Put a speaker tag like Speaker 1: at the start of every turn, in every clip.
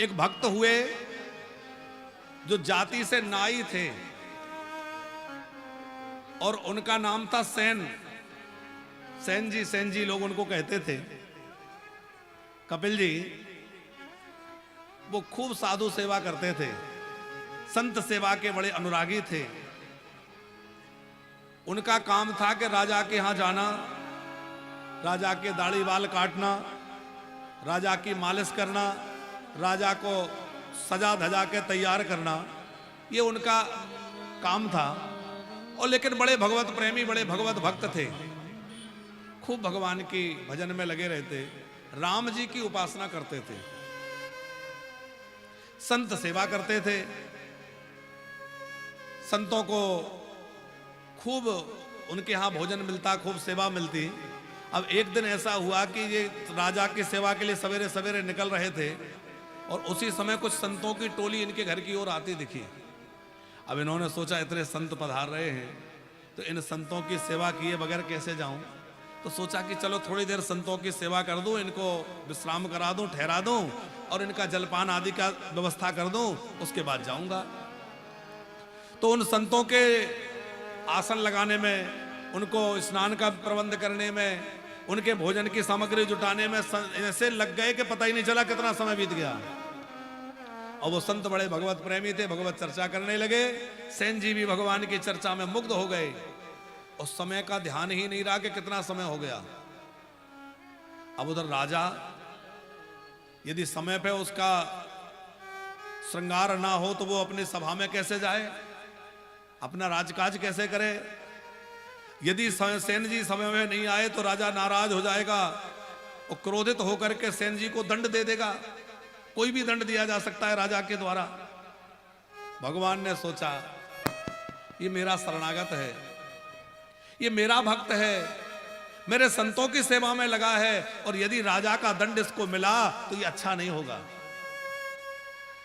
Speaker 1: एक भक्त हुए जो जाति से नाई थे और उनका नाम था सेन जी लोग उनको कहते थे। कपिल जी वो खूब साधु सेवा करते थे, संत सेवा के बड़े अनुरागी थे। उनका काम था कि राजा के यहां जाना, राजा के दाढ़ी बाल काटना, राजा की मालिश करना, राजा को सजा धजा के तैयार करना, ये उनका काम था। और लेकिन बड़े भगवत प्रेमी, बड़े भगवत भक्त थे, खूब भगवान की भजन में लगे रहते, राम जी की उपासना करते थे, संत सेवा करते थे, संतों को खूब उनके यहां भोजन मिलता, खूब सेवा मिलती। अब एक दिन ऐसा हुआ कि ये राजा की सेवा के लिए सवेरे सवेरे निकल रहे थे और उसी समय कुछ संतों की टोली इनके घर की ओर आती दिखी। अब इन्होंने सोचा इतने संत पधार रहे हैं तो इन संतों की सेवा किए बगैर कैसे जाऊं, तो सोचा कि चलो थोड़ी देर संतों की सेवा कर दूं, इनको विश्राम करा दूं, ठहरा दूं और इनका जलपान आदि का व्यवस्था कर दूं, उसके बाद जाऊंगा। तो उन संतों के आसन लगाने में, उनको स्नान का प्रबंध करने में, उनके भोजन की सामग्री जुटाने में ऐसे लग गए कि पता ही नहीं चला कितना समय बीत गया। और वो संत बड़े भगवत प्रेमी थे, भगवत चर्चा करने लगे। सेन जी भी भगवान की चर्चा में मुग्ध हो गए। उस समय का ध्यान ही नहीं रहा कि कितना समय हो गया। अब उधर राजा यदि समय पे उसका श्रृंगार ना हो तो वो अपनी सभा में कैसे जाए, अपना राजकाज कैसे करे। यदि सेन जी समय में नहीं आए तो राजा नाराज हो जाएगा और क्रोधित होकर के सेन जी को दंड दे देगा। कोई भी दंड दिया जा सकता है राजा के द्वारा। भगवान ने सोचा ये मेरा शरणागत है, ये मेरा भक्त है, मेरे संतों की सेवा में लगा है, और यदि राजा का दंड इसको मिला तो ये अच्छा नहीं होगा।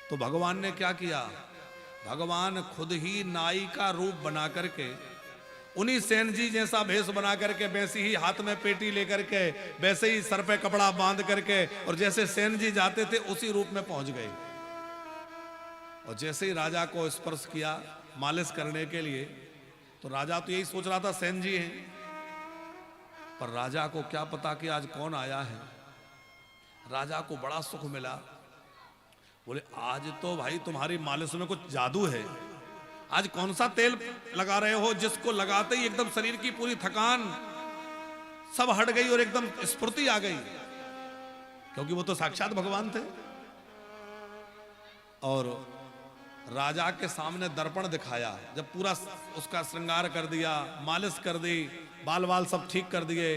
Speaker 1: तो भगवान ने क्या किया, भगवान खुद ही नाई का रूप बना करके, उन्हीं सेन जी जैसा भेष बना करके, वैसे ही हाथ में पेटी लेकर के, वैसे ही सर पे कपड़ा बांध करके, और जैसे सेन जी जाते थे उसी रूप में पहुंच गए। और जैसे ही राजा को स्पर्श किया मालिश करने के लिए, तो राजा तो यही सोच रहा था सेन जी हैं, पर राजा को क्या पता कि आज कौन आया है। राजा को बड़ा सुख मिला। बोले आज तो भाई तुम्हारी मालिश में कुछ जादू है। आज कौन सा तेल लगा रहे हो जिसको लगाते ही एकदम शरीर की पूरी थकान सब हट गई और एकदम स्फूर्ति आ गई, क्योंकि वो तो साक्षात भगवान थे। और राजा के सामने दर्पण दिखाया, जब पूरा उसका श्रृंगार कर दिया, मालिश कर दी, बाल बाल सब ठीक कर दिए,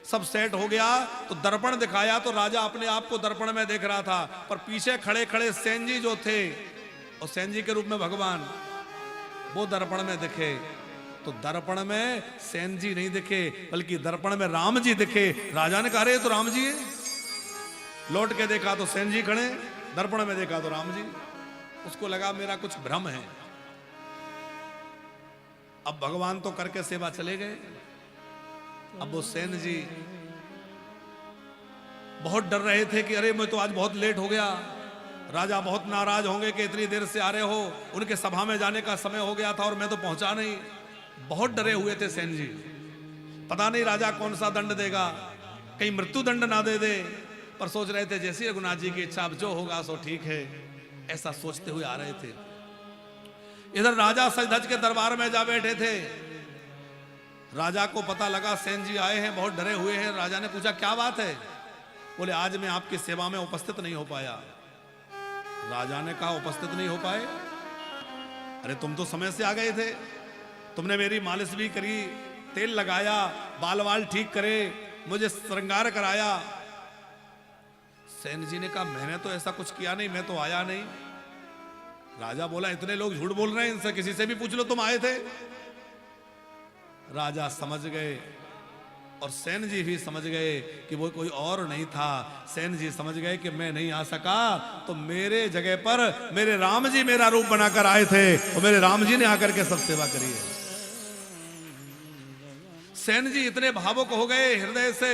Speaker 1: सब सेट हो गया, तो दर्पण दिखाया। तो राजा अपने आप को दर्पण में देख रहा था, पर पीछे खड़े खड़े सेन जी जो थे, और सेन जी के रूप में भगवान, वो दर्पण में दिखे। तो दर्पण में सेन जी नहीं दिखे, बल्कि दर्पण में राम जी दिखे। राजा ने कहा अरे तो राम जी है। लौट के देखा तो सेन जी खड़े, दर्पण में देखा तो राम जी। उसको लगा मेरा कुछ भ्रम है। अब भगवान तो करके सेवा चले गए। अब वो सेन जी बहुत डर रहे थे कि अरे मैं तो आज बहुत लेट हो गया, राजा बहुत नाराज होंगे कि इतनी देर से आ रहे हो, उनके सभा में जाने का समय हो गया था और मैं तो पहुंचा नहीं। बहुत डरे हुए थे सेन जी, पता नहीं राजा कौन सा दंड देगा, कहीं मृत्यु दंड ना दे दे। पर सोच रहे थे जैसी रघुनाथ जी की इच्छा, अब जो होगा सो ठीक है, ऐसा सोचते हुए आ रहे थे। इधर राजा सज धज के दरबार में जा बैठे थे। राजा को पता लगा सेन जी आए हैं, बहुत डरे हुए हैं। राजा ने पूछा क्या बात है। बोले आज मैं आपकी सेवा में उपस्थित नहीं हो पाया। राजा ने कहा उपस्थित नहीं हो पाए, अरे तुम तो समय से आ गए थे, तुमने मेरी मालिश भी करी, तेल लगाया, बाल वाल ठीक करे, मुझे श्रृंगार कराया। सेन जी ने कहा मैंने तो ऐसा कुछ किया नहीं, मैं तो आया नहीं। राजा बोला इतने लोग झूठ बोल रहे हैं, इनसे किसी से भी पूछ लो तुम आए थे। राजा समझ गए और सेन जी भी समझ गए कि वो कोई और नहीं था। सेन जी समझ गए कि मैं नहीं आ सका तो मेरे जगह पर मेरे राम जी मेरा रूप बनाकर आए थे और मेरे राम जी ने आकर के सब सेवा करी है। सेन जी इतने भावुक हो गए हृदय से,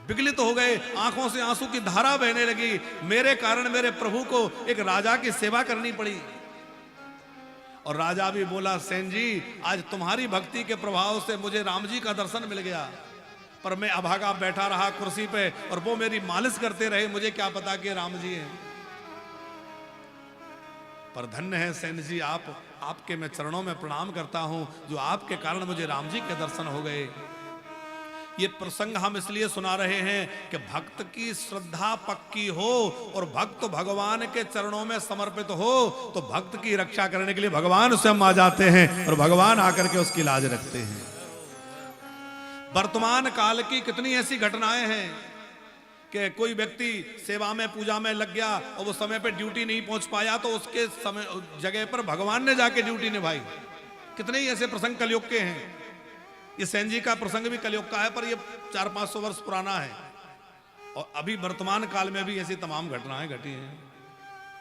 Speaker 1: विगलित हो गए, आंखों से आंसू की धारा बहने लगी। मेरे कारण मेरे प्रभु को एक राजा की सेवा करनी पड़ी। और राजा भी बोला, सेन जी आज तुम्हारी भक्ति के प्रभाव से मुझे राम जी का दर्शन मिल गया, पर मैं अभागा बैठा रहा कुर्सी पे और वो मेरी मालिश करते रहे, मुझे क्या पता कि राम जी हैं। पर धन्य है सेन जी, आपके मैं चरणों में प्रणाम करता हूं, जो आपके कारण मुझे राम जी के दर्शन हो गए। ये प्रसंग हम इसलिए सुना रहे हैं कि भक्त की श्रद्धा पक्की हो और भक्त भगवान के चरणों में समर्पित हो तो भक्त की रक्षा करने के लिए भगवान स्वयं आ जाते हैं और भगवान आकर के उसकी लाज रखते हैं। वर्तमान काल की कितनी ऐसी घटनाएं हैं कि कोई व्यक्ति सेवा में पूजा में लग गया और वो समय पे ड्यूटी नहीं पहुंच पाया तो उसके समय जगह पर भगवान ने जाके ड्यूटी निभाई। कितने ही ऐसे प्रसंग कलयुग के हैं। ये सेन जी का प्रसंग भी कलयुग का है, पर ये 400-500 वर्ष पुराना है और अभी वर्तमान काल में भी ऐसी तमाम घटनाएं घटी हैं।